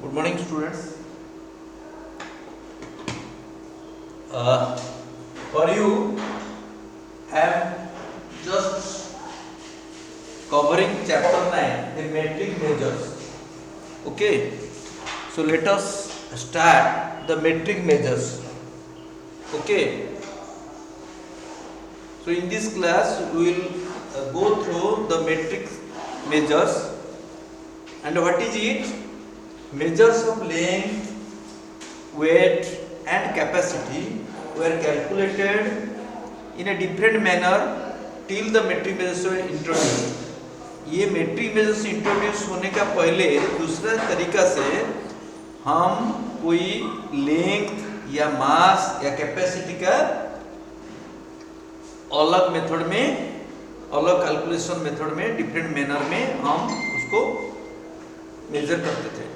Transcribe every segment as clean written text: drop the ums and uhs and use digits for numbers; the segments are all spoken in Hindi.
Good morning, students. Uh, for you, I am just covering chapter 9, the metric measures. Okay, so let us start the metric measures. Okay, so in this class, we will go through the metric measures. And what is it? Measures of length, weight and capacity were calculated in a different manner till the metric measures were introduced. ये metric measures इंट्रोड्यूस होने का पहले दूसरा तरीका से हम कोई लेंथ या मास या कैपेसिटी का अलग मेथड में, अलग कैलकुलेशन मेथड में, डिफरेंट मैनर में हम उसको मेजर करते थे.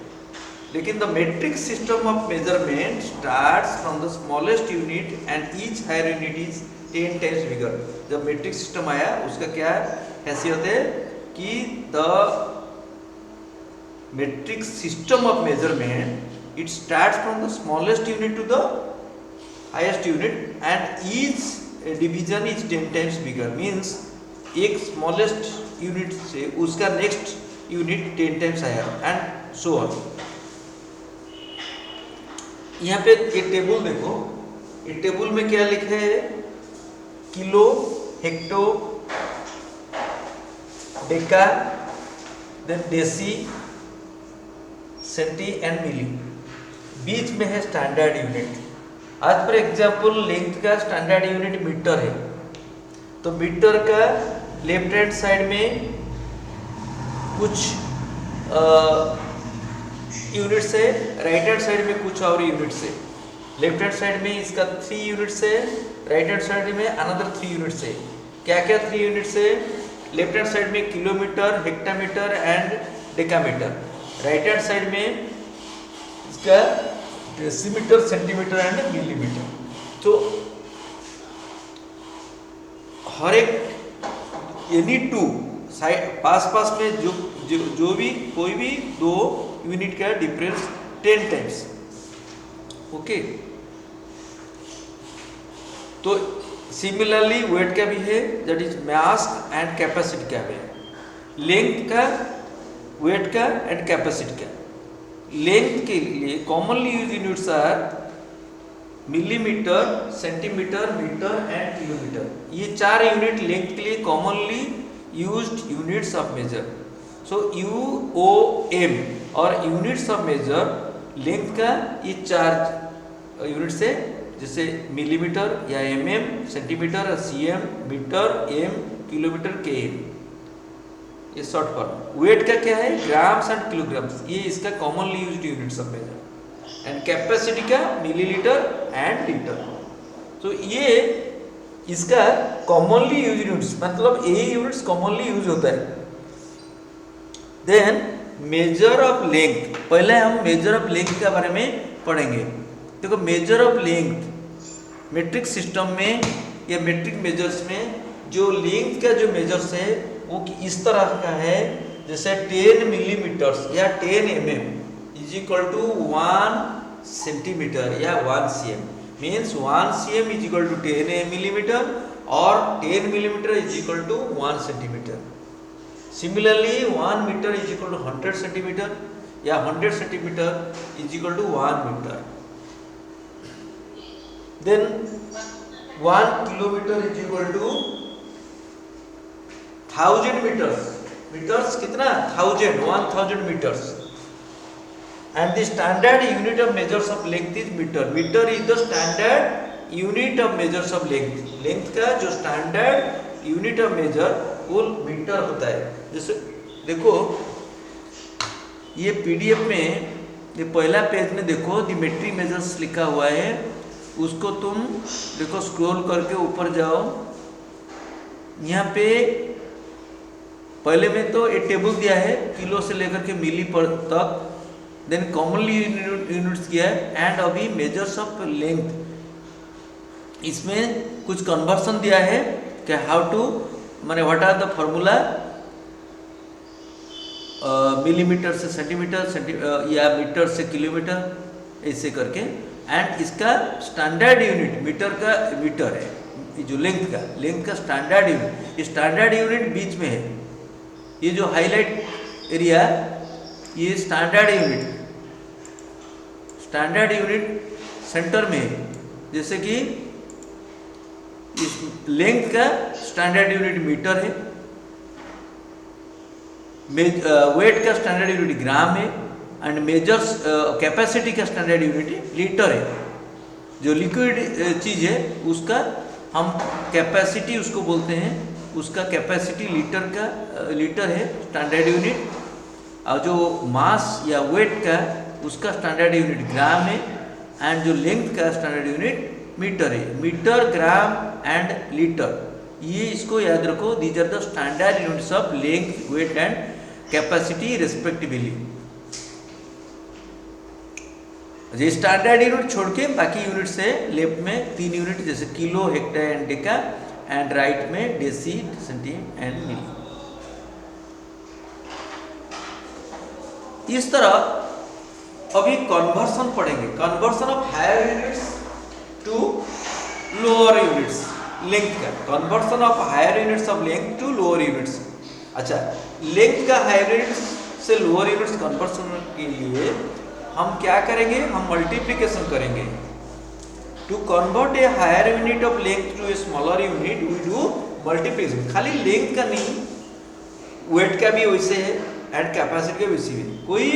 लेकिन the metric system of measurement starts from the smallest unit and each higher unit is 10 times bigger. जब मेट्रिक सिस्टम आया उसका क्या हैसियत है कि the metric system of measurement it starts from the smallest unit to the highest unit and each division is 10 times bigger. Means एक स्मॉलेस्ट यूनिट से उसका next unit 10 times higher and so on. यहाँ पे ये टेबल देखो, ये टेबल में क्या लिखा है? Kilo, hecto, deca, then deci, centi and milli. बीच में है स्टैंडर्ड यूनिट. आज फॉर एग्जांपल लेंथ का स्टैंडर्ड यूनिट मीटर है, तो मीटर का लेफ्ट हैंड साइड में कुछ यूनिट्स है, राइट हैंड साइड में कुछ और यूनिट्स है. लेफ्ट हैंड साइड में इसका 3 यूनिट्स है, राइट हैंड साइड में अनदर 3 यूनिट्स है. क्या क्या 3 यूनिट्स है? लेफ्ट हैंड साइड में kilometre, hectometre and decametre. Right hand side में इसका डेसीमीटर, सेंटीमीटर एंड मिलीमीटर. तो हर एक एनी टू साइड पास में जो भी कोई भी दो यूनिट का डिफरेंस 10 टाइम्स. ओके, तो सिमिलरली वेट का भी है, that is mass and capacity का भी है. लेंथ का, वेट का एंड कैपेसिटी का. लेंथ के लिए commonly use units are millimetre, centimetre, metre and kilometre. ये 4 यूनिट लेंथ के लिए commonly used units of measure. So UOM और यूनिट्स ऑफ मेजर लेंथ का ये 4 यूनिट्स है, जैसे मिलीमीटर या mm, सेंटीमीटर या cm, metre m, kilometre km. ये शॉर्ट फॉर्म. वेट का क्या है? Grams and kilograms. ये इसका commonly used units of measure. And capacity का मिलीलीटर एंड लीटर. तो ये इसका कॉमनली यूज यूनिट्स, मतलब ये यूनिट्स कॉमनली यूज होता है. Then measure of length. पहले हम मेजर ऑफ लेंथ के बारे में पढ़ेंगे. देखो, measure of length metric system में या मेट्रिक मेजर्स में जो लेंथ का जो मेजर्स है वो इस तरह का है, जैसे 10 मिलीमीटर्स या 10 mm is equal to 1 centimetre या 1 cm. Means 1 cm is equal to 10 millimetre और 10 millimetre is equal to 1 centimetre. Similarly, 1 meter is equal to 100 centimeter या 100 centimeter is equal to 1 meter. Then 1 kilometer is equal to 1000 meters. Meters कितना? 1000 meters. And the standard unit of measures of length is meter. Meter is the standard unit of measures of length. Length का जो standard यूनिट ऑफ मेजर वो मीटर होता है. जैसे देखो, ये पीडीएफ में ये पहला पेज में देखो द मेट्रिक मेजर्स लिखा हुआ है. उसको तुम देखो, स्क्रॉल करके ऊपर जाओ. यहाँ पे पहले में तो एक टेबल दिया है किलो से लेकर के मिली पर तक. देन कॉमनली यूनिट्स किया है एंड अभी मेजर्स ऑफ लेंथ. इसमें कुछ कन्वर्सन दिया है कि हाउ टू, माने what are the formula millimetre से सेंटीमीटर, या मीटर से किलोमीटर, ऐसे करके। एंड इसका स्टैंडर्ड यूनिट मीटर है, ये जो लेंथ का स्टैंडर्ड यूनिट, ये स्टैंडर्ड यूनिट बीच में है। ये जो हाईलाइट एरिया, ये स्टैंडर्ड यूनिट सेंटर में है। जैसे कि इस लेंथ का स्टैंडर्ड यूनिट मीटर है, वेट का स्टैंडर्ड यूनिट ग्राम है, एंड मेजर्स कैपेसिटी का स्टैंडर्ड यूनिट लीटर है। जो लिक्विड चीज़ है उसका हम कैपेसिटी उसको बोलते हैं, उसका कैपेसिटी लीटर है स्टैंडर्ड यूनिट। और जो मास या वेट का उसका स्टैंडर्ड यूनिट ग्राम है, एंड जो लेंथ का स्टैंडर्ड यूनिट मीटर है। मीटर, ग्राम एंड लीटर, ये इसको याद रखो। These are the standard units of length, weight and capacity respectively. ये स्टैंडर्ड यूनिट छोड़ के बाकी यूनिट से लेफ्ट में 3 यूनिट, जैसे kilo, hector and deca, and right में डेसी, सेंटी एंड मिली। इस तरह अभी कन्वर्सन पढ़ेंगे, conversion of higher units to lower units length का, conversion of higher units of length to lower units. अच्छा, लेंथ का हायर यूनिट्स से लोअर यूनिट्स कन्वर्सन के लिए हम क्या करेंगे? हम मल्टीप्लिकेशन करेंगे। To convert a higher unit of length to a smaller unit we do multiplication. खाली लेंथ का नहीं, वेट का भी वैसे है एंड कैपेसिटी का वैसे भी। कोई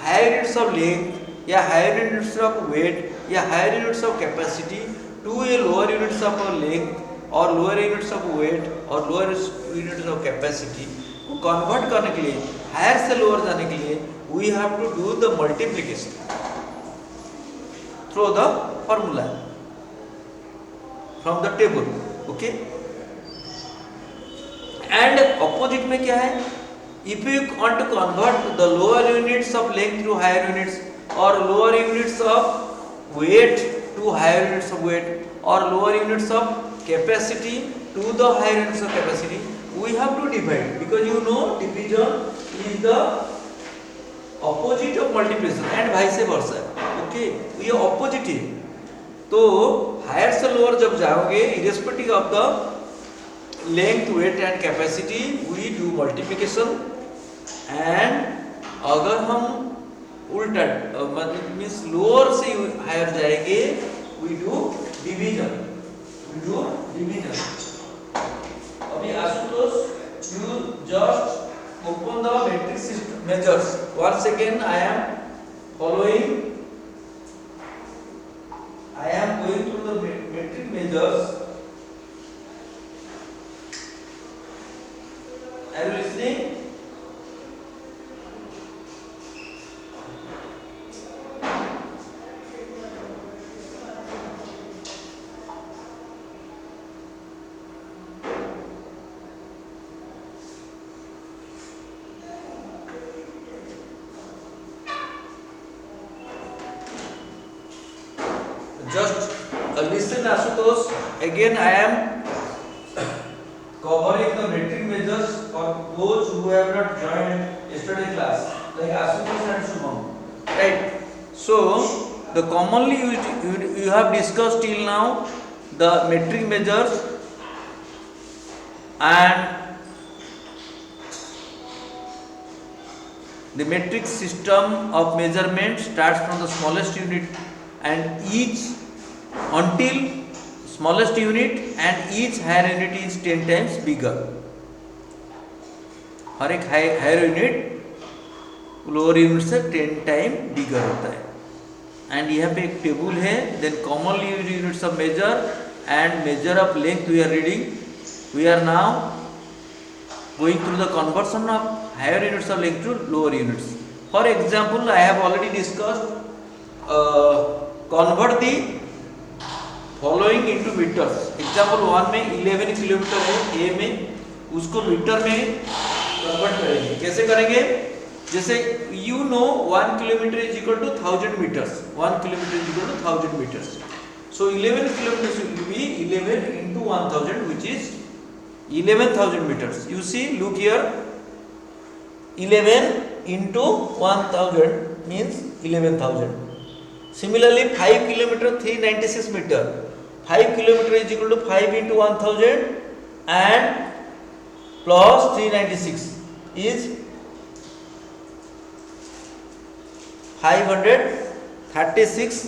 हायर यूनिट्स ऑफ लेंथ या हायर यूनिट्स ऑफ वेट या higher units of capacity to a lower units of length और लोअर यूनिट्स ऑफ वेट और लोअर यूनिट्स ऑफ कैपेसिटी को कन्वर्ट करने के लिए, हायर से लोअर जाने के लिए, we have to do the multiplication through the formula from the table. Okay, and opposite में क्या है? If you want to convert the lower units of length to higher units और lower units of weight to higher units of weight or lower units of capacity to the higher units of capacity, we have to divide, because you know division is the opposite of multiplication and vice versa. Okay, ये opposite है। तो higher से lower जब जाओगे, irrespective of the length, weight and capacity, we do multiplication। and अगर हम उल्टा मीन्स लोअर से हायर जाएंगे, वी डू डिवीजन। अभी Ashutosh, you just open the matrix system measures. once again I am following, I am going through the metric measures. Are you listening? Just listen Ashutosh, again I am covering the metric measures for those who have not joined yesterday class, like Ashutosh and Shubham, right? So the commonly you have discussed till now the metric measures, and the metric system of measurement starts from the smallest unit and each until smallest unit, and each higher unit is 10 times bigger. हर एक हायर यूनिट लोअर यूनिट से 10 टाइम बिगर होता है। एंड यहाँ पे एक टेबल है। Then commonly used units of measure and measure of length we are reading. We are now going through the conversion of higher units of length to lower units. For example, I have already discussed convert the following into meters। Example 1 में 11 किलोमीटर है ए में, उसको मीटर में कन्वर्ट करेंगे। कैसे करेंगे? जैसे you know 1 kilometre is equal to 1000 metres, 1 kilometre is equal to 1000 metres. So 11 kilometre will be 11 into 1000 which is 11,000 meters। You see, look here, 11 into 1000 means 11,000. Similarly 5 kilometer 396 meter. 5 kilometer is equal to 5 into 1000 and plus 396 is 536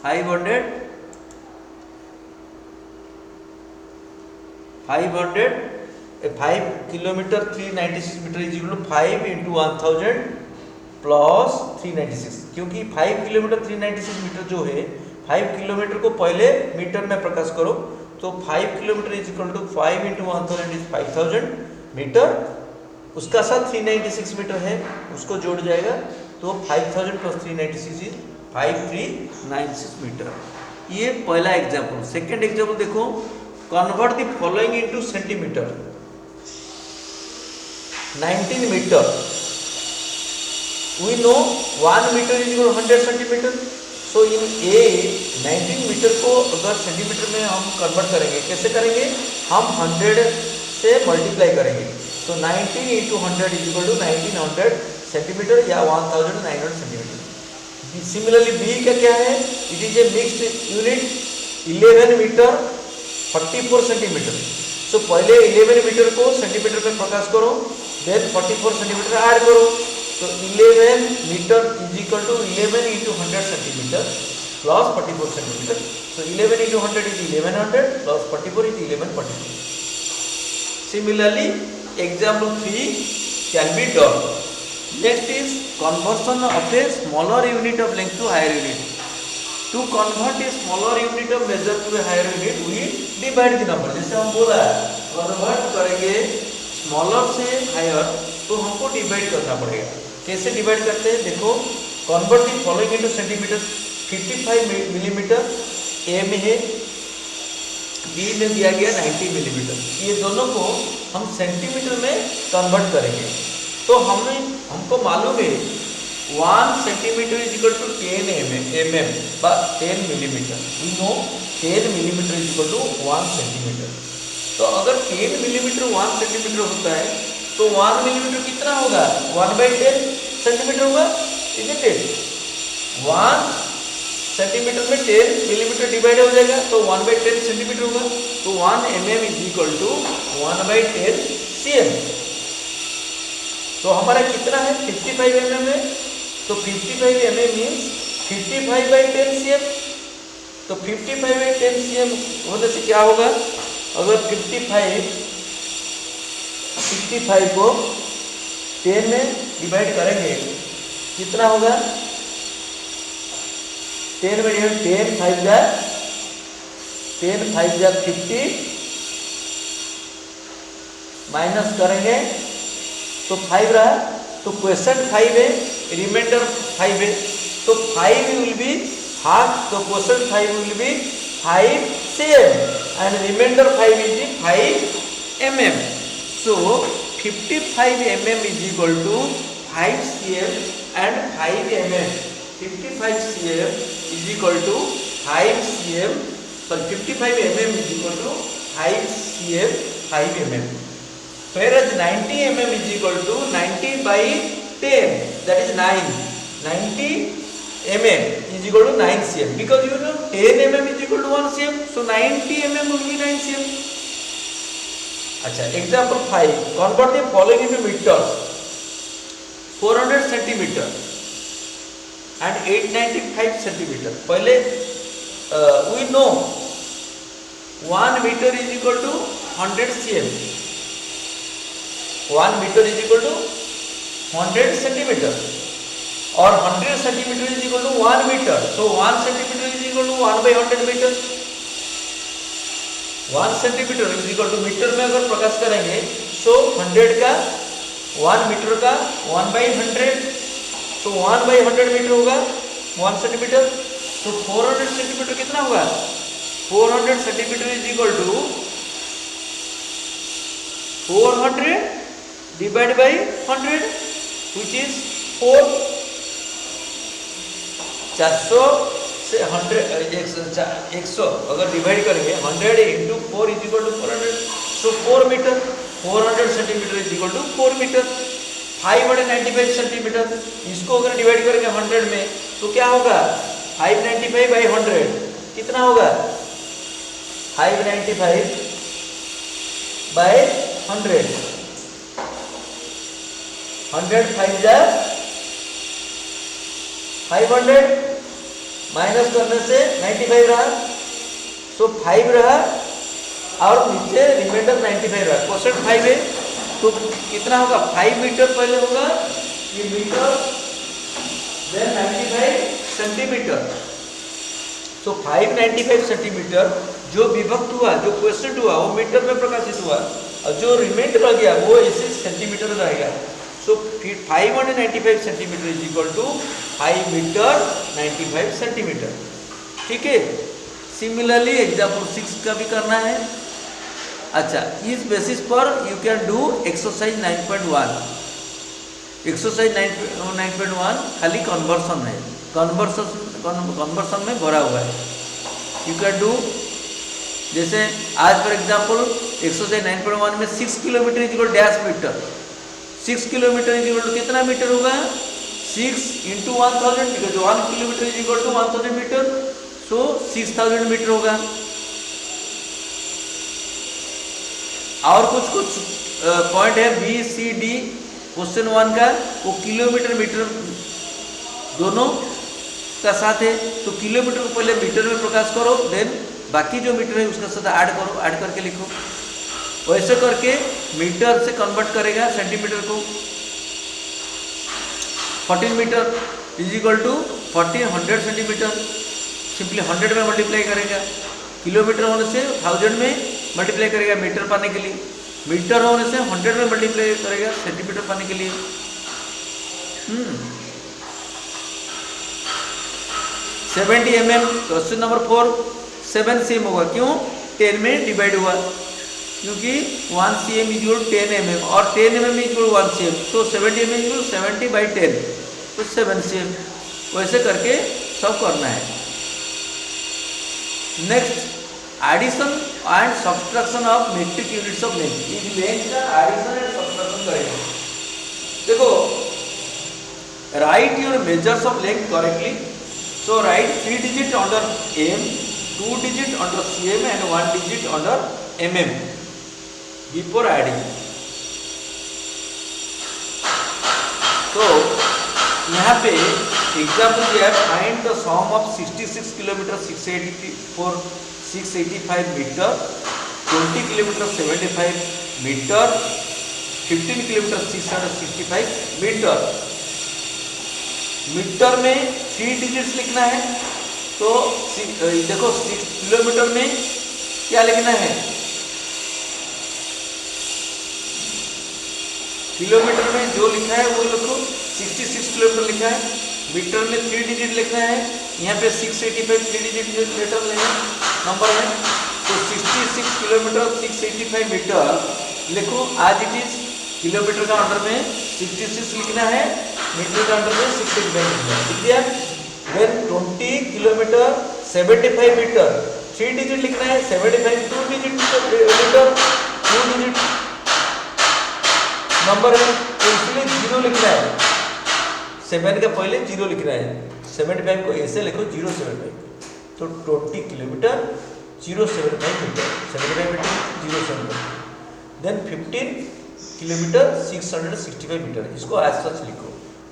5 kilometer 396 meter is equal to 5 into 1000 plus 396, क्योंकि 5 किलोमीटर 396 मीटर जो है 5 किलोमीटर को पहले मीटर में प्रकाश करो तो 5 kilometre is equal to 5 into 1000 is 5000 metre, उसका साथ 396 मीटर है उसको जोड़ जाएगा तो 5000 प्लस 396 इज 5396 मीटर। ये पहला एग्जाम्पल। सेकेंड एग्जाम्पल देखो, convert the following into centimetre. 19 metre, we know 1 meter is equal to 100 centimeter, so in a 19 metre को अगर सेंटीमीटर में हम कन्वर्ट करेंगे, कैसे करेंगे, हम 100 से मल्टीप्लाई करेंगे तो 90 into 100 is equal to 1900 centimetre या 1900 सेंटीमीटर। सिमिलरली बी का क्या है, it is a mixed unit 11 metre 44 centimetre. So पहले 11 मीटर को सेंटीमीटर में प्रकाश करो, देन 44 सेंटीमीटर ऐड करो तो 11 metre is equal to 11 into 100 centimetre plus 44 centimetre. So 11 into 100 is 1100 plus 44 is 1144। Similarly, example 3 can be done. Next is conversion of a smaller unit of length to higher unit. To convert a smaller unit of measure to a higher unit, we divide the number. जैसे हम बोला convert करेंगे smaller से higher तो हमको डिवाइड करना पड़ेगा। कैसे डिवाइड करते हैं देखो, convert the following into centimeter। 55 millimetre ए में है, बी में दिया गया 90 मिलीमीटर, ये दोनों को हम सेंटीमीटर में कन्वर्ट करेंगे तो हमको मालूम है 1 centimetre is equal to 10 mm बा 10 millimetre. We know 10 millimetre is equal to 1 centimetre. तो अगर 10 मिलीमीटर 1 सेंटीमीटर होता है तो 1 मिलीमीटर कितना होगा, 1/10 सेंटीमीटर होगा, इज इट? 1 सेंटीमीटर में 10 मिलीमीटर डिवाइड हो जाएगा तो 1/10 सेंटीमीटर होगा तो 1 mm is equal to 1/10 cm। तो हमारा कितना है, 55 mm है तो 55 mm मीन्स 55/10 cm। तो 55/10 cm होने से क्या होगा, अगर 55 को 10 में डिवाइड करेंगे कितना होगा, 10 में 10 5 जा 50 माइनस करेंगे तो 5 रहा, तो क्वेश्चन 5 है, रिमाइंडर 5 है तो 5 विल बी हाफ, तो question 5 will be 5 cm and remainder 5 is 5 mm। so 55 mm is equal to 5 cm and 5 mm। 55 cm is equal to 5 cm, sorry 55 mm is equal to 5 cm 5 mm, whereas 90 mm is equal to 90/10, that is 9, 90 mm is equal to 9 cm, because you know 10 mm is equal to 1 cm, so 90 mm will be 9 cm। अच्छा, example 5, convert the following into meters। 400 centimeter and 895 centimeter। पहले we know 1 meter is equal to 100 cm, 1 meter is equal to 100 centimeter और 100 centimeter is equal to 1 meter, so 1 centimeter is equal to 1/100 meter। 1 centimeter is equal to metre में अगर प्रकाश करेंगे so 100 का 1 मीटर का 1/100, तो 1/100 मीटर होगा 1 सेंटीमीटर, तो 400 सेंटीमीटर कितना होगा, 400 centimetre is equal to 400 divide by 100 which is 4। 400 से 100 अगर डिवाइड करेंगे 100 into 4 is equal to 400, so 4 metre. 400 centimetre is equal to 4 metre. 595 centimetre, इसको अगर डिवाइड करेंगे 100 में तो क्या होगा, 595 बाई 100 कितना होगा, 595 बाई 100, 100 5 जा 500, माइनस करने से 95 रहा, सो 5 रहा और नीचे रिमाइंडर 95 रहा, क्वोशेंट 5 है तो कितना होगा, 5 मीटर पहले होगा ये मीटर, देन 95 सेंटीमीटर। सो 595 सेंटीमीटर जो विभक्त हुआ, जो क्वोशेंट हुआ वो मीटर में प्रकाशित हुआ और जो रिमाइंडर रह गया वो ऐसे सेंटीमीटर में रहेगा। So 595 centimetre is equal to 5 metre 95 centimetre. ठीक है, सिमिलरली एग्जाम्पल 6 का भी करना है। अच्छा, इस बेसिस पर you can do exercise 9.1। Exercise 9.1 खाली कन्वर्सन है, कन्वर्सन में भरा हुआ है। यू कैन डू, जैसे आज फॉर एग्जाम्पल एक्सरसाइज 9.1 में 6 kilometre is equal dash metre, 6 kilometre is equal to कितना मीटर होगा, 6 into 1000, because 1 kilometre is equal to 1000 metre, so 6000 metre होगा। और कुछ पॉइंट है बी सी डी क्वेश्चन 1 का, वो किलोमीटर मीटर दोनों का साथ है, तो किलोमीटर को पहले मीटर में प्रकाश करो, देन बाकी जो मीटर है उसका साथ ऐड करो, ऐड करके लिखो। वैसे करके मीटर से कन्वर्ट करेगा सेंटीमीटर को। 14 metre is equal to 1400 centimetre, simply 100 में मल्टीप्लाई करेगा, किलोमीटर होने से 1000 में मल्टीप्लाई करेगा मीटर पाने के लिए, मीटर होने से 100 में मल्टीप्लाई करेगा सेंटीमीटर पाने के लिए। 70 mm, क्वेश्चन नंबर 4 7 cm होगा, क्यों, 10 में डिवाइड हुआ, क्योंकि 1 cm इज इक्वल 10 mm और 10 mm इज इक्वल 1 cm, तो 70 mm इज इक्वल 70 बाई 10, तो 7 cm। वैसे करके सब करना है। Next, addition and subtraction of metric units of length, इस लेंथ का एडिशन एंड सब्सट्रैक्शन करेंगे। देखो, write your measures of length correctly, so write 3 digit under m, 2 digit under cm and 1 digit under mm before adding. तो यहाँ पे एग्जाम्पल दिया है, find the sum of 66 kilometre 685 metre, 20 kilometre 75 metre, 15 kilometre 665 metre. Metre में 3 डिजिट्स लिखना है, तो देखो 6 किलोमीटर में क्या लिखना है, किलोमीटर में जो लिखा है वो लिखो, 66 किलोमीटर लिखा है, मीटर में 3 डिजिट लिखना है, यहाँ पे 685 3 डिजिट लेटर लेना नंबर है, तो 66 किलोमीटर 685 मीटर लिखो आज इट इज। किलोमीटर का अंडर में 66 लिखना है, मीटर का अंडर में 685 लिखना है, लिख दिया। देन 20 किलोमीटर 75 मीटर 3 डिजिट लिखना है, 75 2 डिजिट मीटर 2 डिजिट नंबर है, तो इसलिए 0 लिखना है, 7 का पहले 0 लिखना है, 75 को ऐसे लिखो 075, तो 20 kilometre 075 metre, 75 metre 075। Then 15 kilometre 665 metre, इसको एज सच लिखो,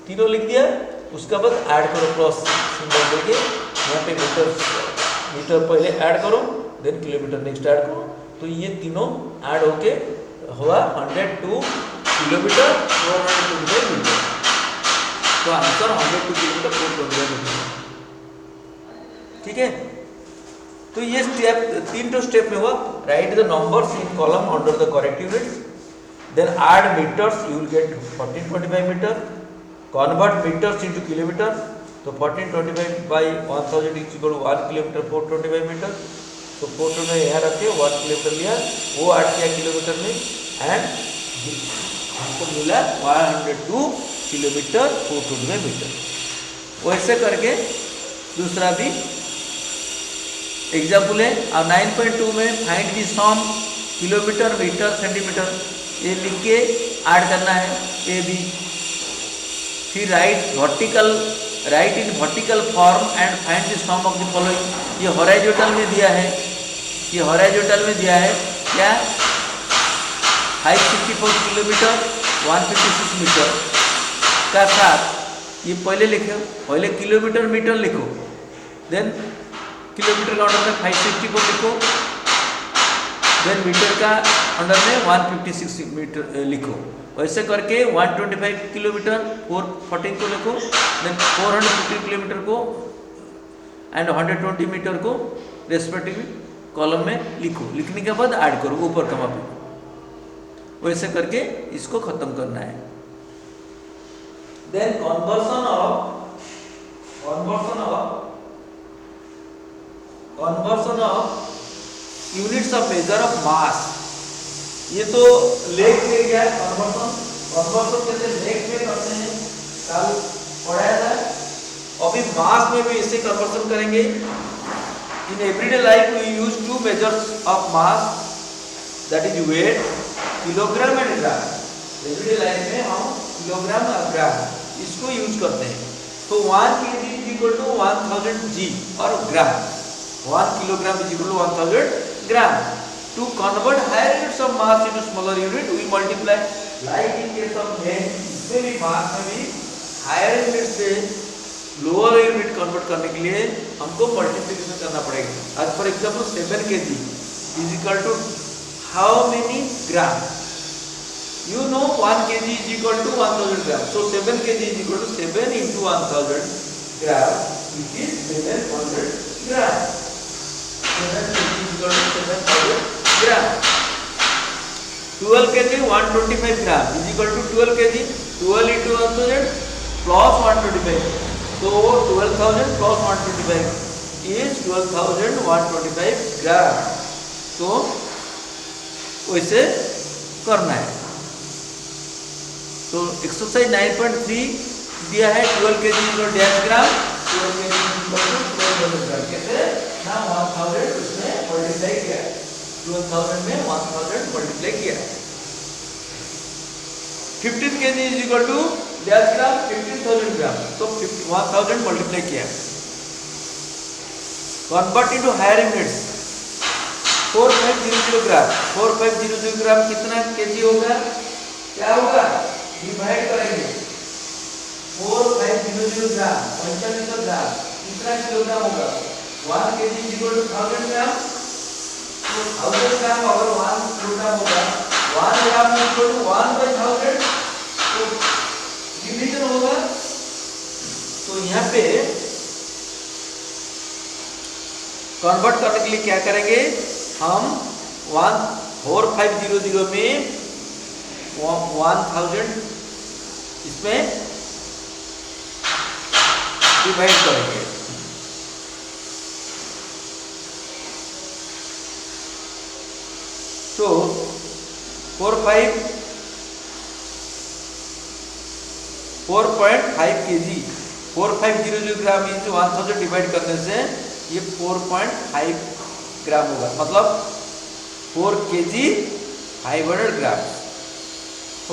तीनों लिख दिया। उसके बाद ऐड करो, प्लस सिंबल देके यहाँ पे मीटर पहले ऐड करो, देन किलोमीटर नेक्स्ट ऐड करो, तो ये तीनों ऐड होके हुआ 102 किलोमीटर 425 मीटर। तो आंसर 102 किलोमीटर 425 मीटर। ठीक है, तो ये स्टेप 3 स्टेप में हुआ। Write the numbers in column under the correct units, then add metres, you will get 1425 metre, convert metres into kilometre, तो 1425 by 1000 is equal 1 kilometre 425 metre, तो 425 यहाँ रखे 1 किलोमीटर लिया, वो ऐड किया किलोमीटर में, एंड हमको मिला 102 किलोमीटर 425 मीटर। वैसे करके दूसरा भी एग्जाम्पल है। और 9.2 में find the sum kilometre metre centimetre, ये लिख के ऐड करना है ए बी। फिर write in vertical form and find the sum of the following. ये हॉरिजॉन्टल में दिया है, ये हॉरिजॉन्टल में दिया है क्या 564 किलोमीटर 156 मीटर का साथ ये पहले लिखो, पहले किलोमीटर मीटर लिखो, देन किलोमीटर का अंडर में 564 लिखो, देन मीटर का अंडर में 156 मीटर लिखो। वैसे करके 125 किलोमीटर 414 को लिखो, देन 450 किलोमीटर को एंड 120 मीटर को रेस्पेक्टिवली कॉलम में लिखो। लिखने के बाद ऐड करो ऊपर कमा पे। वैसे करके इसको खत्म करना है। Then conversion of units of measure of mass. ये तो लेग में गया है कन्वर्सन कैसे लेग में करते हैं, कल पढ़ाया था। अभी मास में भी इसे कन्वर्सन करेंगे। In everyday life we use two measures of mass, that is weight, kilogram and gram. Everyday life में हम किलोग्राम और ग्राम इसको यूज करते हैं। तो 1 kg is equal to 1000 g और gram, 1 kilogram is equal to 1000 gram. To convert higher units of mass into smaller unit, we multiply. Like in case of men, इसमें भी मास में भी higher unit से lower unit convert करने के लिए हमको multiplication करना पड़ेगा। As for example, 7 kg is equal to how many gram? You know 1 kg is equal to 1000 gram. So 7 kg is equal to 7 into 1000 gram, which is 700 gram. 7 kg is equal to 700 gram. 12 kg 125 gram is equal to 12 kg, 12 into 1000 plus 125. So 12,000 plus 125 is 12,125 gram. तो वैसे करना है। तो एक्सरसाइज 9.3 दिया है 12 kg equal dash gram, 12 kg equal to 1200 gram. कैसे ना 1000 उसमें मल्टीप्लाई किया, 12,000 में 1000 मल्टीप्लाई किया। 15 kg is equal to dash gram 15,000 gram, तो 1000 मल्टीप्लाई किया। Convert into higher units 4500 gram, 4500 gram कितना केजी होगा, क्या होगा, डिवाइड करेंगे 4500 ग्राम 4500 ग्राम कितना किलोग्राम होगा, 1 kg इज इक्वल टू 1000 ग्राम। 1000 ग्राम अगर 1 किलोग्राम होगा, 1 ग्राम इक्वल टू 1/1000, तो डिवीजन होगा। तो यहाँ पे कन्वर्ट करने के लिए क्या करेंगे हम, 4500 में 1000 इसमें डिवाइड करेंगे। तो 4.5 kg 4500 ग्राम इंटू 1000 डिवाइड करने से ये 4.5 ग्राम होगा, मतलब 4 kg 500 ग्राम।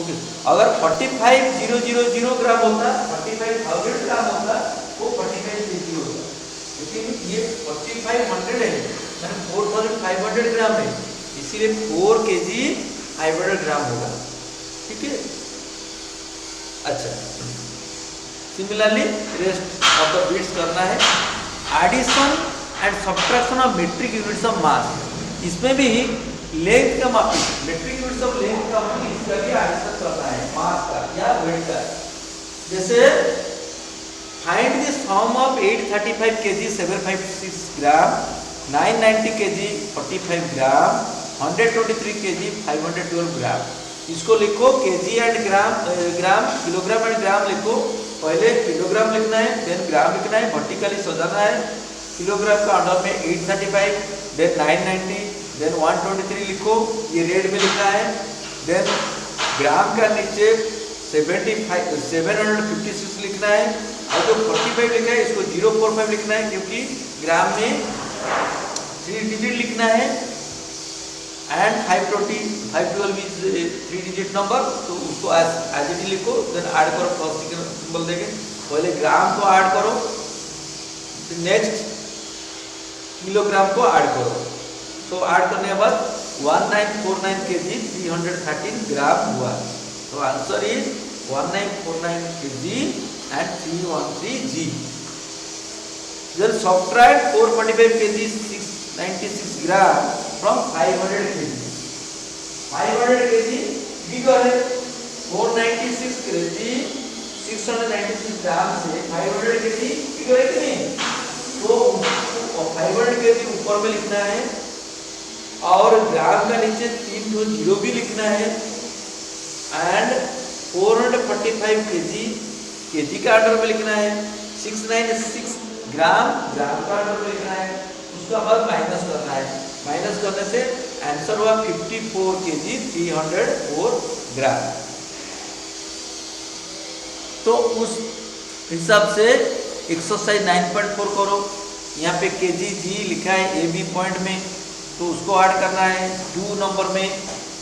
ओके, अगर 45,000 ग्राम होता, 45,000 ग्राम होता, वो 45 kg होता। लेकिन ये 4500 है, 4500 ग्राम है, इसीलिए 4 kg 500 ग्राम होगा। ठीक है, अच्छा। Similarly rest of the bits करना है। Addition and subtraction of metric units of mass, इसमें भी लेंथ का मापी, मेट्रिक यूनिट्स ऑफ लेंथ का मापी, इसका भी एडिशन करना है मास का या वेट का। जैसे find the sum of 835 kg 756 gram, 990 kg 45 gram, 123 kg 512 gram. इसको लिखो KG and gram, kilogram and gram लिखो। पहले किलोग्राम लिखना है, देन ग्राम लिखना है, वर्टिकली सजाना है। किलोग्राम का अंडर में 835, देन 990, देन 123 लिखो, ये रेड में लिखा है। देन ग्राम का नीचे 756 लिखना है, और जो 45 लिखा है इसको 045 लिखना है, क्योंकि ग्राम में 3 डिजिट लिखना है। एंड 512 इज 3 डिजिट नंबर, तो उसको एज इट लिखो, देन ऐड करो, प्लस सिंबल देके पहले ग्राम को ऐड करो, नेक्स्ट किलोग्राम को ऐड करो। तो ऐड करने के बाद 1949 kg 313 ग्राम हुआ। तो answer is 1949 kg and 313 g। Then subtract 445 kg 696 gram from 500 kg। 500 kg बिगर है, 496 kg 696 ग्राम से 500 kg बिगर है कि नहीं? तो 500 kg ऊपर में लिखना है और ग्राम का नीचे 3 तो जीरो भी लिखना है, एंड 445 kg का ऑर्डर में लिखना है, 696 ग्राम का ऑर्डर में लिखना है, उसका बाद माइनस करना है। माइनस करने से आंसर हुआ 54 kg 304 ग्राम। तो उस हिसाब से एक्सरसाइज 9.4 करो। यहाँ पे kg जी लिखा है ए बी पॉइंट में, तो उसको ऐड करना है। 2 नंबर में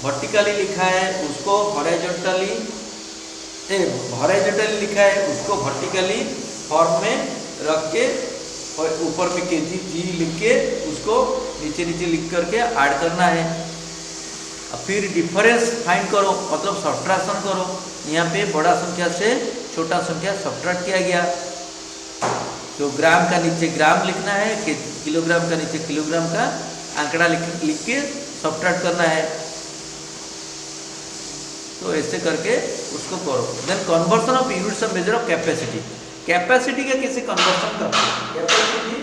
वर्टिकली लिखा है, उसको हॉरिजॉन्टली लिखा है, उसको वर्टिकली फॉर्म में रख के और ऊपर में kg जी लिख के उसको नीचे लिख करके ऐड करना है। फिर डिफरेंस फाइंड करो, मतलब सब्ट्रैक्शन करो। यहाँ पे बड़ा संख्या से छोटा संख्या सब्ट्रैक्ट किया गया, तो ग्राम का नीचे ग्राम लिखना है, किलोग्राम का नीचे किलोग्राम का आंकड़ा लिख के सब्ट्रैक्ट करना है। तो ऐसे करके उसको करो। Then conversion of units of measure of capacity. Capacity का कैसे कन्वर्सन करते हैं? कैपेसिटी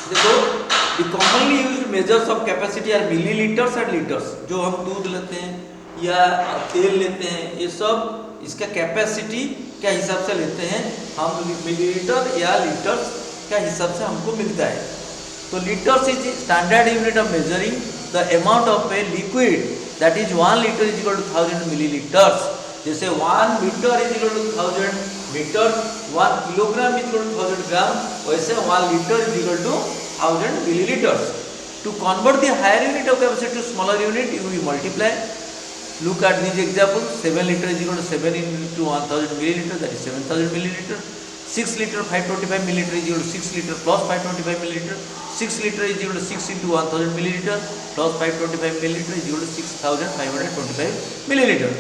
देखो, the commonly used measures of capacity are millilitres and litres. जो हम दूध लेते हैं या तेल लेते हैं, ये सब इसका कैपेसिटी के हिसाब से लेते हैं हम, मिलीलीटर या लीटर्स का हिसाब से हमको मिलता है। तो litres is standard unit of measuring the amount of a liquid, that is 1 litre is equal to 1000 millilitres. जैसे 1 metre is equal to 1000 metre, 1 kilogram is equal to 1000 gram, वैसे 1 litre is equal to 1000 millilitres. To convert the higher unit of capacity to smaller unit, you will multiply. Look at these examples. 7 liter is equal to 7 into 1000 milliliter, that is 7000 milliliter. 6 liter 525 milliliter is equal to 6 liter plus 525 milliliter. 6 liter is equal to 6 into 1000 milliliter plus 525 milliliter is equal to 6525 milliliter.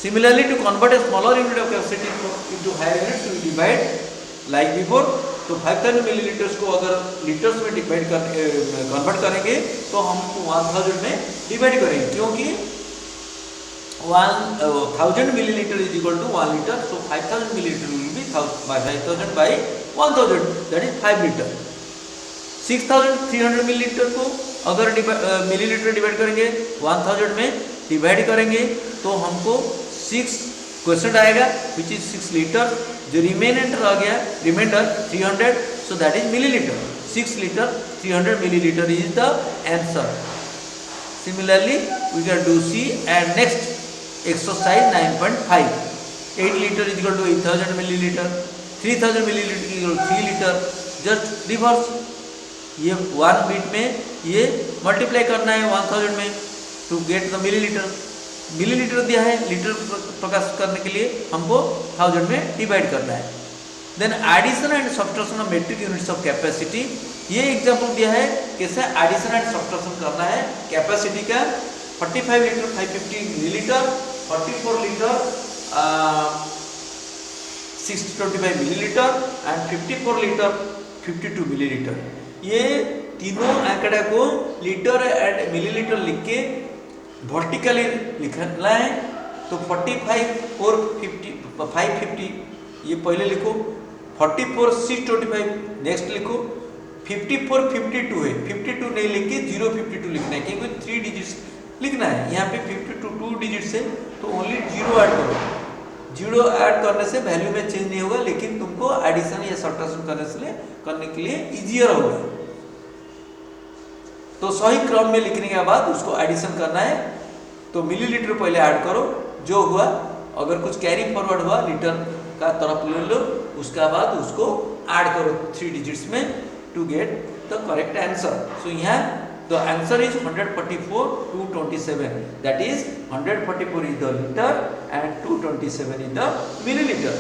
Similarly, to convert a smaller unit of capacity into higher units, we divide like before. तो 5000 मिलीलीटर्स को अगर लीटर्स में कन्वर्ट करेंगे तो हम 1000 में डिवाइड करेंगे, क्योंकि 1000 milliliter is equal to 1 liter, so 5000 milliliter will be 5000 by 1000, that is 5 liter. 6300 milliliter को अगर मिलीलीटर डिवाइड करेंगे 1000 में डिवाइड करेंगे तो हमको 6 क्वेश्चन आएगा, विच इज 6 लीटर। जो रिमेनेंट रह गया, reminder 300, so that is milliliter. 6 liter 300 milliliter is the answer. Similarly, we can do C and next exercise 9.5. 8 liter is equal to 8000 milliliter, 3000 milliliter is equal to 3 liter. Just reverse, ये 1 बीट में ये मल्टीप्लाई करना है 1000 में to get the millilitre. Millilitre दिया है, लीटर प्रकाश करने के लिए हमको 1000 में डिवाइड करना है। Then addition and subtraction of metric units of capacity. ये एग्जांपल दिया है कैसे एडिशन एंड सब्ट्रैक्शन करना है कैपेसिटी का। 45 litre 550 millilitre, 44 litre 625 millilitre and 54 litre 52 millilitre. ये तीनों आंकड़ा को लीटर एंड मिलीलीटर लिख के वर्टिकली लिखना है। तो 45 और 550 ये पहले लिखो, 44 625 नेक्स्ट लिखो, 54 52 है, 52 नहीं लिख के 052 लिखना है, क्योंकि 3 डिजिट्स लिखना है। यहाँ पे 52 2 डिजिट्स है, तो ओनली 0 ऐड करो। 0 ऐड करने से वैल्यू में चेंज नहीं होगा, लेकिन तुमको एडिशन या सब्ट्रैक्शन करने के लिए इजियर होगा। तो सही क्रम में लिखने के बाद उसको एडिशन करना है। तो मिलीलीटर पहले ऐड करो, जो हुआ अगर कुछ कैरी फॉरवर्ड हुआ लीटर का तरफ ले लो, उसका बाद उसको ऐड करो 3 डिजिट्स में to get the correct answer. So यहाँ The answer is 144 227. That is 144 is the liter and 227 is the milliliter.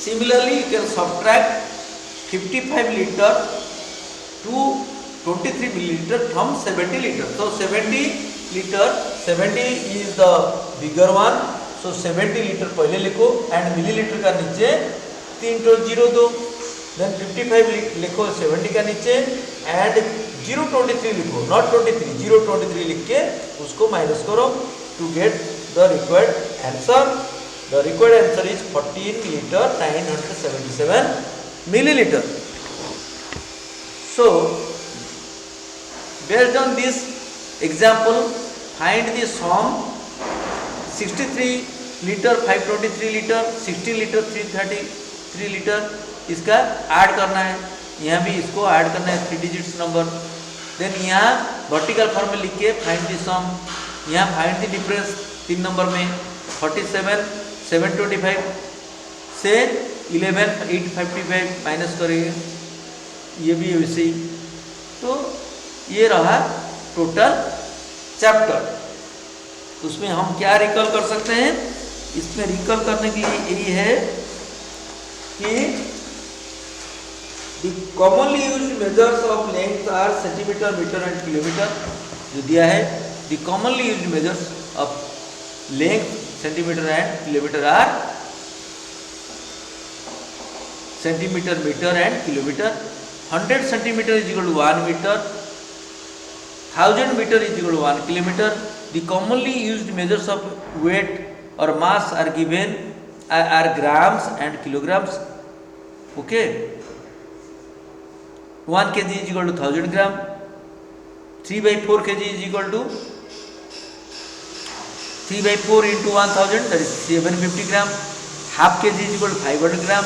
Similarly, you can subtract 55 liter to 23 milliliter from 70 liter. So 70 liter, 70 is the bigger one. So 70 liter पहले लिखो and milliliter का नीचे 3 to 0 दो. Then 55 लिखो 70 का नीचे and 023 लिखो, not 23, 023 लिख के उसको माइनस करो to get the required answer. The required answer is 14 liter 977 milliliter. So based on this example, find the sum 63 liter 523 liter, 60 liter 333 liter. इसका ऐड करना है, यहाँ भी इसको ऐड करना है 3 डिजिट्स नंबर. देन यहाँ वर्टिकल फॉर्म में लिख के फाइंड द सम, यहाँ फाइंड द डिफरेंस 3 नंबर में 47 725 से 11 855 माइनस करेंगे, ये भी वैसे ही. तो ये रहा टोटल चैप्टर. उसमें हम क्या रिकॉल कर सकते हैं? इसमें रिकॉल करने के लिए यही है कि the commonly used measures of length are centimeter, meter and kilometer. जो दिया है, the commonly used measures of length, centimeter and kilometer are centimeter, meter and kilometer. 100 centimeter is equal to 1 meter. 1000 meter is equal to 1 kilometer. The commonly used measures of weight or mass are given are grams and kilograms. Okay. 1 kg is equal to 1000 gram. 3/4 kg is equal to 3/4 into 1000, that is 750 gram. Half kg is equal to 500 gram.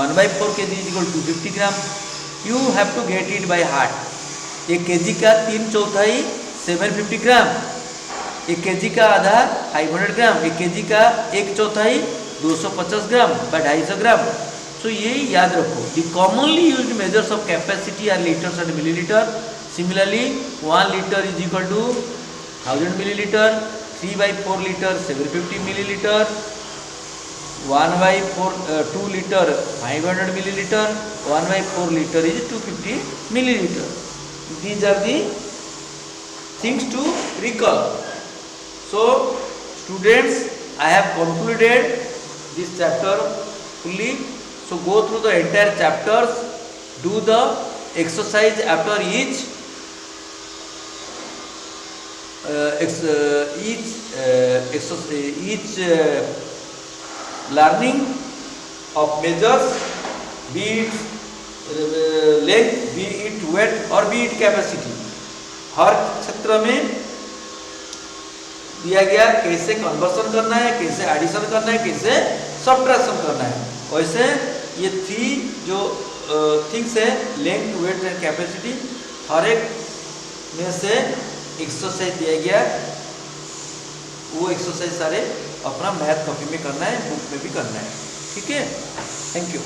1/4 kg is equal to 250 gram. You have to get it by heart. एक kg का 3/4 750 ग्राम, 1 kg का आधा 500 ग्राम, 1 kg का 1/4 250 ग्राम by 250 ग्राम. So ये याद रखो. The commonly used measures of capacity are liters and milliliter. Similarly, 1 liter is equal to 1000 milliliter, 3/4 liter 750 milliliter, 2 liter 500 milliliter, 1/4 liter is 250 milliliter. These are the things to recall. So students, I have concluded this chapter fully. So go through the entire chapters, do the exercise after each learning of measures, be it length, be it weight or be it capacity. हर क्षेत्र में दिया गया कैसे कन्वर्सन करना है, कैसे एडिशन करना है, कैसे सब्ट्रैक्शन करना है. वैसे ये 3 जो थिंग्स है, लेंथ, वेट एंड कैपेसिटी, हर एक में से एक्सरसाइज दिया गया. वो एक्सरसाइज सारे अपना मैथ कॉपी में करना है, बुक में भी करना है. ठीक है, थैंक यू.